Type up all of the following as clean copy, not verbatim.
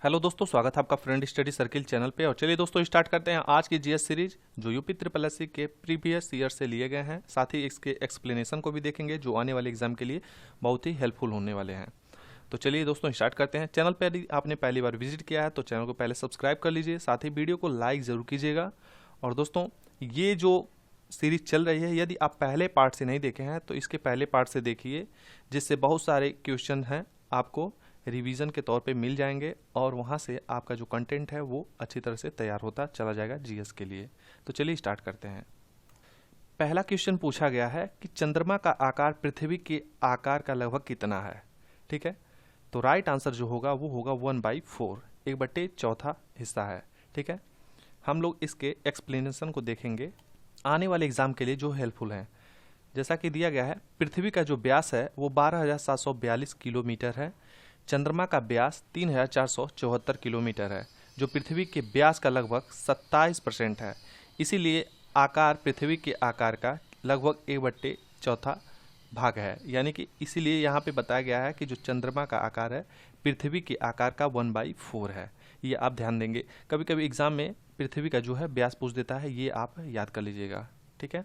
Hello दोस्तों, स्वागत है आपका फ्रेंड स्टडी सर्किल चैनल पे। और चलिए दोस्तों स्टार्ट करते हैं आज की जीएस सीरीज जो यूपी ट्रिपल एससी के प्रीवियस ईयर से लिए गए हैं। साथ ही इसके एक्सप्लेनेशन को भी देखेंगे जो आने वाले एग्जाम के लिए बहुत ही हेल्पफुल होने वाले हैं। तो चलिए दोस्तों स्टार्ट करते हैं। चैनल पर यदि आपने पहली बार विजिट किया है तो चैनल को पहले सब्सक्राइब कर लीजिए, साथ ही वीडियो को लाइक ज़रूर कीजिएगा। और दोस्तों ये जो सीरीज चल रही है, यदि आप पहले पार्ट से नहीं देखे हैं तो इसके पहले पार्ट से देखिए, जिससे बहुत सारे क्वेश्चन हैं आपको रिवीजन के तौर पे मिल जाएंगे और वहाँ से आपका जो कंटेंट है वो अच्छी तरह से तैयार होता चला जाएगा जीएस के लिए। तो चलिए स्टार्ट करते हैं। पहला क्वेश्चन पूछा गया है कि चंद्रमा का आकार पृथ्वी के आकार का लगभग कितना है। ठीक है, तो राइट आंसर जो होगा वो होगा 1/4, 1/4 हिस्सा है। ठीक है, हम लोग इसके एक्सप्लेनेशन को देखेंगे आने वाले एग्जाम के लिए जो हेल्पफुल हैं। जैसा कि दिया गया है, पृथ्वी का जो व्यास है वो 12,742 किलोमीटर है। चंद्रमा का व्यास 3,474 किलोमीटर है, जो पृथ्वी के व्यास का लगभग 27% है। इसीलिए आकार पृथ्वी के आकार का लगभग 1/4 भाग है। यानी कि इसीलिए यहाँ पे बताया गया है कि जो चंद्रमा का आकार है पृथ्वी के आकार का 1/4 है। ये आप ध्यान देंगे, कभी कभी एग्जाम में पृथ्वी का जो है व्यास पूछ देता है, ये आप याद कर लीजिएगा। ठीक है,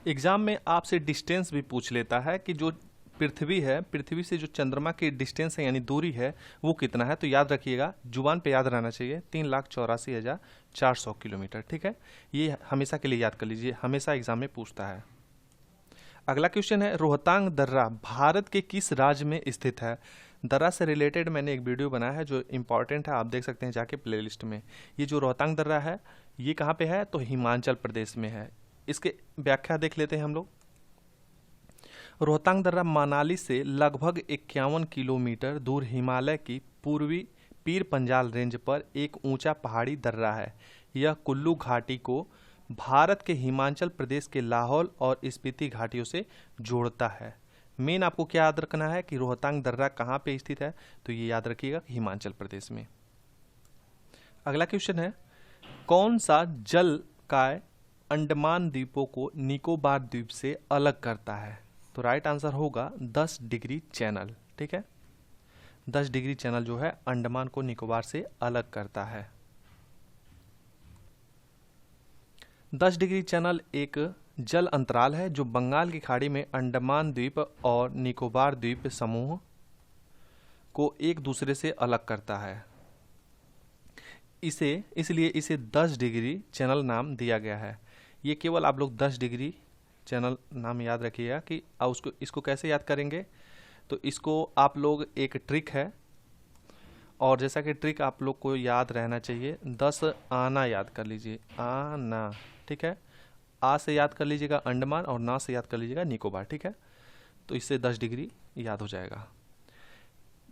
एग्जाम में आपसे डिस्टेंस भी पूछ लेता है कि जो पृथ्वी है, पृथ्वी से जो चंद्रमा की डिस्टेंस है यानी दूरी है वो कितना है। तो याद रखिएगा, जुबान पे याद रहना चाहिए, 3,84,400 किलोमीटर। ठीक है, ये हमेशा के लिए याद कर लीजिए, हमेशा एग्जाम में पूछता है। अगला क्वेश्चन है, रोहतांग दर्रा भारत के किस राज्य में स्थित है। दर्रा से रिलेटेड मैंने एक वीडियो बनाया है जो इंपॉर्टेंट है, आप देख सकते हैं जाके प्लेलिस्ट में। ये जो रोहतांग दर्रा है ये कहाँ पे है, तो हिमाचल प्रदेश में है। इसके व्याख्या देख लेते हैं हम लोग। रोहतांग दर्रा मनाली से लगभग 51 किलोमीटर दूर हिमालय की पूर्वी पीर पंजाल रेंज पर एक ऊंचा पहाड़ी दर्रा है। यह कुल्लू घाटी को भारत के हिमाचल प्रदेश के लाहौल और स्पीति घाटियों से जोड़ता है। मेन आपको क्या याद रखना है कि रोहतांग दर्रा कहाँ पे स्थित है, तो ये याद रखिएगा हिमाचल प्रदेश में। अगला क्वेश्चन है, कौन सा जल काय अंडमान द्वीपों को निकोबार द्वीप से अलग करता है। तो राइट आंसर होगा 10 डिग्री चैनल। ठीक है, 10 डिग्री चैनल जो है अंडमान को निकोबार से अलग करता है। 10 डिग्री चैनल एक जल अंतराल है जो बंगाल की खाड़ी में अंडमान द्वीप और निकोबार द्वीप समूह को एक दूसरे से अलग करता है। इसलिए इसे 10 डिग्री चैनल नाम दिया गया है। ये केवल आप लोग 10 डिग्री चैनल नाम याद रखिएगा कि इसको कैसे याद करेंगे। तो इसको आप लोग, एक ट्रिक है, और जैसा कि ट्रिक आप लोग को याद रहना चाहिए, 10 आना याद कर लीजिए, आना। ठीक है, आ से याद कर लीजिएगा अंडमान और ना से याद कर लीजिएगा निकोबार। ठीक है, तो इससे 10 डिग्री याद हो जाएगा।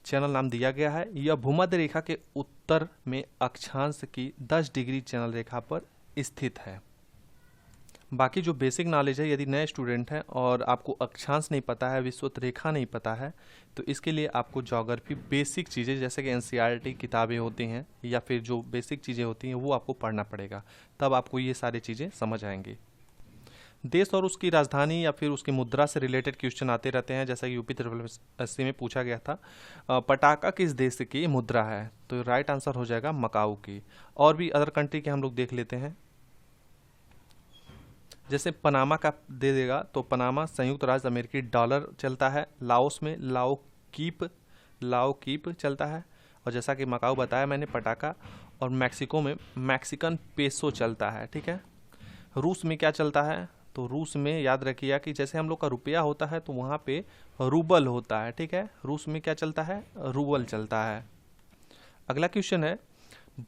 चैनल नाम दिया गया है। यह भूमध्य रेखा के उत्तर में अक्षांश की 10 डिग्री चैनल रेखा पर स्थित है। बाकी जो बेसिक नॉलेज है, यदि नए स्टूडेंट हैं और आपको अक्षांश नहीं पता है, विषुवत रेखा नहीं पता है, तो इसके लिए आपको ज्योग्राफी बेसिक चीज़ें जैसे कि एनसीईआरटी किताबें होती हैं या फिर जो बेसिक चीज़ें होती हैं वो आपको पढ़ना पड़ेगा, तब आपको ये सारी चीज़ें समझ आएंगी। देश और उसकी राजधानी या फिर उसकी मुद्रा से रिलेटेड क्वेश्चन आते रहते हैं, जैसा कि यूपी ट्रिपल एससी में पूछा गया था। पटाखा किस देश की मुद्रा है, तो राइट आंसर हो जाएगा मकाऊ की। और भी अदर कंट्री के हम लोग देख लेते हैं, जैसे पनामा का दे देगा तो पनामा संयुक्त राज्य अमेरिकी डॉलर चलता है। लाओस में लाओ कीप चलता है। और जैसा कि मकाऊ बताया मैंने पटाखा। और मैक्सिको में मैक्सिकन पेसो चलता है। ठीक है, रूस में क्या चलता है, तो रूस में याद रखिएगा कि जैसे हम लोग का रुपया होता है तो वहाँ पे रूबल होता है। ठीक है, रूस में क्या चलता है, रूबल चलता है। अगला क्वेश्चन है,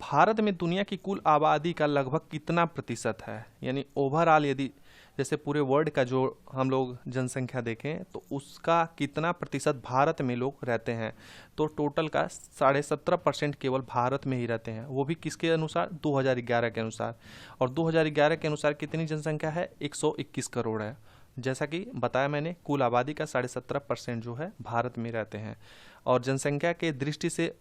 भारत में दुनिया की कुल आबादी का लगभग कितना प्रतिशत है, यानी ओवरऑल यदि जैसे पूरे वर्ल्ड का जो हम लोग जनसंख्या देखें तो उसका कितना प्रतिशत भारत में लोग रहते हैं। तो टोटल का 17.5% केवल भारत में ही रहते हैं, वो भी किसके अनुसार, 2011 के अनुसार। और 2011 के अनुसार कितनी जनसंख्या है, 121 करोड़ है। जैसा कि बताया मैंने, कुल आबादी का 17.5% जो है भारत में रहते हैं। और जनसंख्या के दृष्टि से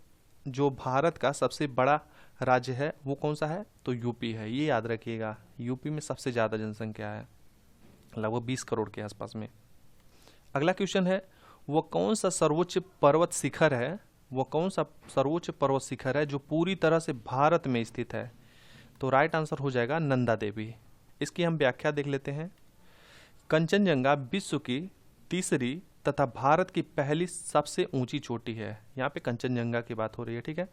जो भारत का सबसे बड़ा राज्य है वो कौन सा है, तो यूपी है। ये याद रखिएगा, यूपी में सबसे ज़्यादा जनसंख्या है, लगभग 20 करोड़ के आसपास में। अगला क्वेश्चन है, वो कौन सा सर्वोच्च पर्वत शिखर है वो कौन सा सर्वोच्च पर्वत शिखर है जो पूरी तरह से भारत में स्थित है? तो राइट आंसर हो जाएगा नंदा देवी। इसकी हम व्याख्या देख लेते हैं। कंचनजंगा विश्व की तीसरी तथा भारत की पहली सबसे ऊंची चोटी है। यहाँ पे कंचनजंगा की बात हो रही है, ठीक है।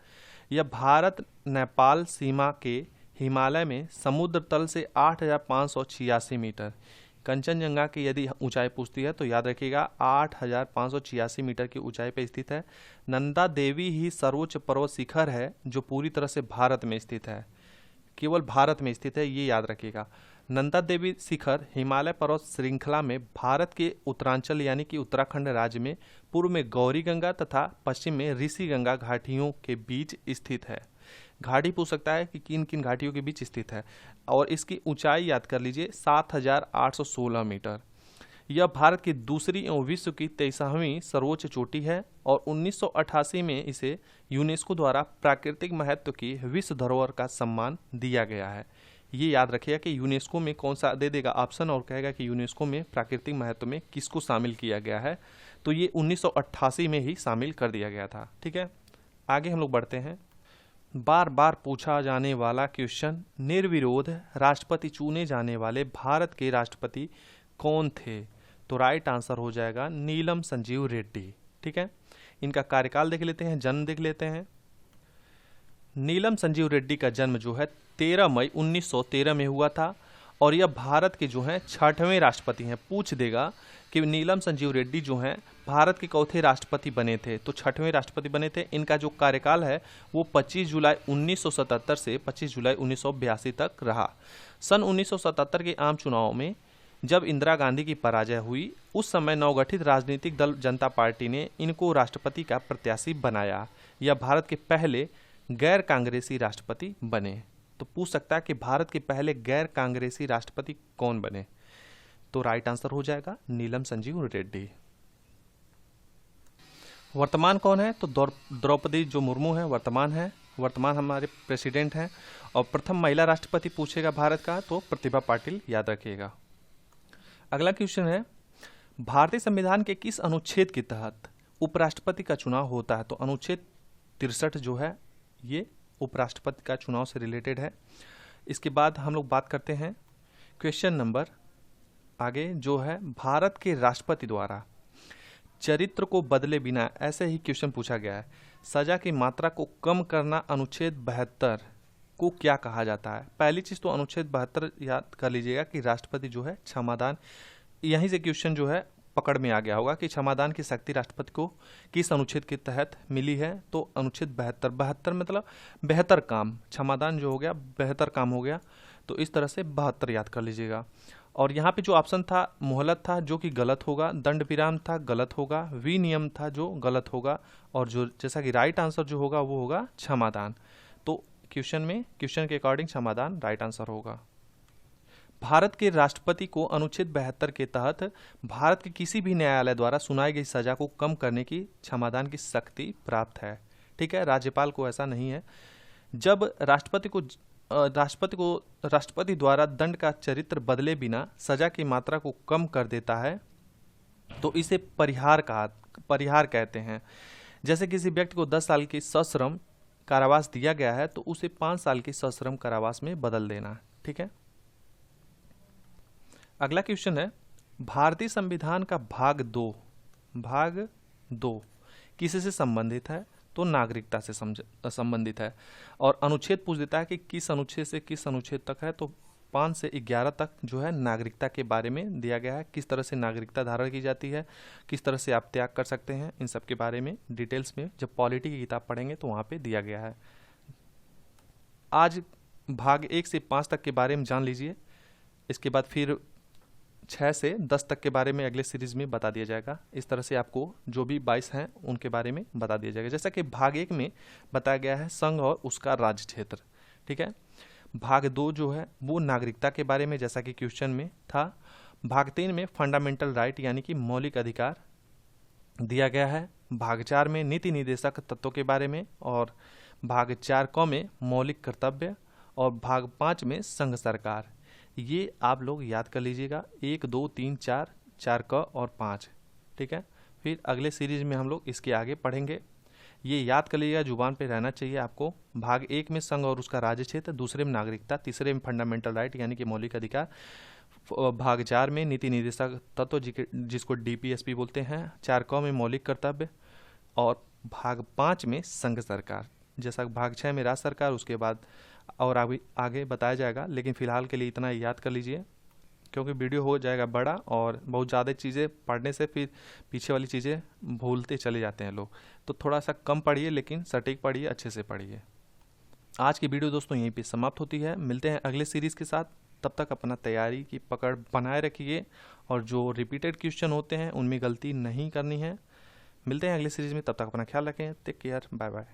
यह भारत नेपाल सीमा के हिमालय में समुद्र तल से 8,586 मीटर। कंचनजंगा की यदि ऊंचाई पूछती है तो याद रखिएगा 8,586 मीटर की ऊंचाई पर स्थित है। नंदा देवी ही सर्वोच्च पर्वत शिखर है जो पूरी तरह से भारत में स्थित है, केवल भारत में स्थित है, ये याद रखिएगा। नंदा देवी शिखर हिमालय पर्वत श्रृंखला में भारत के उत्तरांचल यानी कि उत्तराखंड राज्य में पूर्व में गौरी गंगा तथा पश्चिम में ऋषि गंगा घाटियों के बीच स्थित है। घाटी पूछ सकता है कि किन किन घाटियों के बीच स्थित है, और इसकी ऊंचाई याद कर लीजिए 7,816 मीटर। यह भारत की दूसरी एवं विश्व की 23वीं सर्वोच्च चोटी है और 1988 में इसे यूनेस्को द्वारा प्राकृतिक महत्व की विश्व धरोहर का सम्मान दिया गया है। ये याद रखिएगा कि यूनेस्को में कौन सा दे देगा ऑप्शन और कहेगा कि यूनेस्को में प्राकृतिक महत्व में किसको शामिल किया गया है, तो ये 1988 में ही शामिल कर दिया गया था, ठीक है। आगे हम लोग बढ़ते हैं। बार बार पूछा जाने वाला क्वेश्चन, निर्विरोध राष्ट्रपति चुने जाने वाले भारत के राष्ट्रपति कौन थे? तो राइट आंसर हो जाएगा नीलम संजीव रेड्डी, ठीक है। इनका कार्यकाल देख लेते हैं, जन्म देख लेते हैं। नीलम संजीव रेड्डी का जन्म जो है 13 मई 1913 में हुआ था और यह भारत के जो हैं 6वें राष्ट्रपति हैं। पूछ देगा कि नीलम संजीव रेड्डी जो हैं भारत के चौथे राष्ट्रपति बने थे, तो 6वें राष्ट्रपति बने थे। इनका जो कार्यकाल है वो 25 जुलाई 1977 से 25 जुलाई 1982 तक रहा। सन 1977 के आम चुनाव में जब इंदिरा गांधी की पराजय हुई, उस समय नवगठित राजनीतिक दल जनता पार्टी ने इनको राष्ट्रपति का प्रत्याशी बनाया। यह भारत के पहले गैर कांग्रेसी राष्ट्रपति बने। तो पूछ सकता है कि भारत के पहले गैर कांग्रेसी राष्ट्रपति कौन बने? तो राइट आंसर हो जाएगा नीलम संजीव रेड्डी। वर्तमान कौन है? तो द्रौपदी जो मुर्मू है वर्तमान हमारे प्रेसिडेंट हैं। और प्रथम महिला राष्ट्रपति पूछेगा भारत का तो प्रतिभा पाटिल, याद रखिएगा। अगला क्वेश्चन है, भारतीय संविधान के किस अनुच्छेद के तहत उपराष्ट्रपति का चुनाव होता है? तो अनुच्छेद 63 जो है ये उपराष्ट्रपति का चुनाव से रिलेटेड है। इसके बाद हम लोग बात करते हैं क्वेश्चन नंबर आगे जो है, भारत के राष्ट्रपति द्वारा चरित्र को बदले बिना, ऐसे ही क्वेश्चन पूछा गया है, सजा की मात्रा को कम करना अनुच्छेद 72 को क्या कहा जाता है? पहली चीज तो अनुच्छेद 72 याद कर लीजिएगा कि राष्ट्रपति जो है क्षमादान, यहीं से क्वेश्चन जो है पकड़ में आ गया होगा कि क्षमादान की शक्ति राष्ट्रपति को किस अनुच्छेद के तहत मिली है? तो अनुच्छेद 72 मतलब बेहतर काम, क्षमादान जो हो गया बेहतर काम हो गया, तो इस तरह से 72 याद कर लीजिएगा। और यहाँ पे जो ऑप्शन था मोहलत था जो कि गलत होगा, दंड विराम था गलत होगा, विनियम था जो गलत होगा, और जो जैसा कि राइट आंसर जो होगा वो होगा क्षमादान। तो क्वेश्चन के अकॉर्डिंग क्षमादान राइट आंसर होगा। भारत के राष्ट्रपति को अनुच्छेद 72 के तहत भारत के किसी भी न्यायालय द्वारा सुनाई गई सजा को कम करने की क्षमादान की शक्ति प्राप्त है, ठीक है। राज्यपाल को ऐसा नहीं है। जब राष्ट्रपति द्वारा दंड का चरित्र बदले बिना सजा की मात्रा को कम कर देता है तो इसे परिहार कहते हैं। जैसे किसी व्यक्ति को 10 साल की सश्रम कारावास दिया गया है तो उसे 5 साल की सश्रम कारावास में बदल देना, ठीक है। अगला क्वेश्चन है, भारतीय संविधान का भाग 2 किससे संबंधित है? तो नागरिकता से संबंधित है। और अनुच्छेद पूछ देता है कि किस अनुच्छेद से किस अनुच्छेद तक है, तो 5 से 11 तक जो है नागरिकता के बारे में दिया गया है। किस तरह से नागरिकता धारण की जाती है, किस तरह से आप त्याग कर सकते हैं, इन सब के बारे में डिटेल्स में जब पॉलिटी की किताब पढ़ेंगे तो वहाँ पे दिया गया है। आज भाग 1 से 5 तक के बारे में जान लीजिए। इसके बाद फिर 6 से 10 तक के बारे में अगले सीरीज में बता दिया जाएगा। इस तरह से आपको जो भी 22 हैं उनके बारे में बता दिया जाएगा। जैसा कि भाग 1 में बताया गया है संघ और उसका राज्य क्षेत्र, ठीक है। भाग 2 जो है वो नागरिकता के बारे में, जैसा कि क्वेश्चन में था। भाग 3 में फंडामेंटल राइट यानी कि मौलिक अधिकार दिया गया है। भाग 4 में नीति निर्देशक तत्वों के बारे में, और भाग 4 क में मौलिक कर्तव्य, और भाग 5 में संघ सरकार। ये आप लोग याद कर लीजिएगा, 1 2 3 4 क और 5, ठीक है। फिर अगले सीरीज में हम लोग इसके आगे पढ़ेंगे। ये याद कर लीजिएगा, जुबान पे रहना चाहिए आपको। भाग 1 में संघ और उसका राज्य क्षेत्र, दूसरे में नागरिकता, तीसरे में फंडामेंटल राइट यानी कि मौलिक अधिकार, भाग 4 में नीति निर्देशक तत्व जिसको DPSP बोलते हैं, 4 में मौलिक कर्तव्य, और भाग 5 में संघ सरकार। जैसा भाग 6 में राज्य सरकार, उसके बाद और आगे बताया जाएगा, लेकिन फिलहाल के लिए इतना याद कर लीजिए क्योंकि वीडियो हो जाएगा बड़ा और बहुत ज़्यादा चीज़ें पढ़ने से फिर पीछे वाली चीज़ें भूलते चले जाते हैं लोग। तो थोड़ा सा कम पढ़िए लेकिन सटीक पढ़िए, अच्छे से पढ़िए। आज की वीडियो दोस्तों यहीं पे समाप्त होती है। मिलते हैं अगले सीरीज़ के साथ। तब तक अपना तैयारी की पकड़ बनाए रखिए और जो रिपीटेड क्वेश्चन होते हैं उनमें गलती नहीं करनी है। मिलते हैं अगले सीरीज़ में, तब तक अपना ख्याल रखें। Take care, bye bye.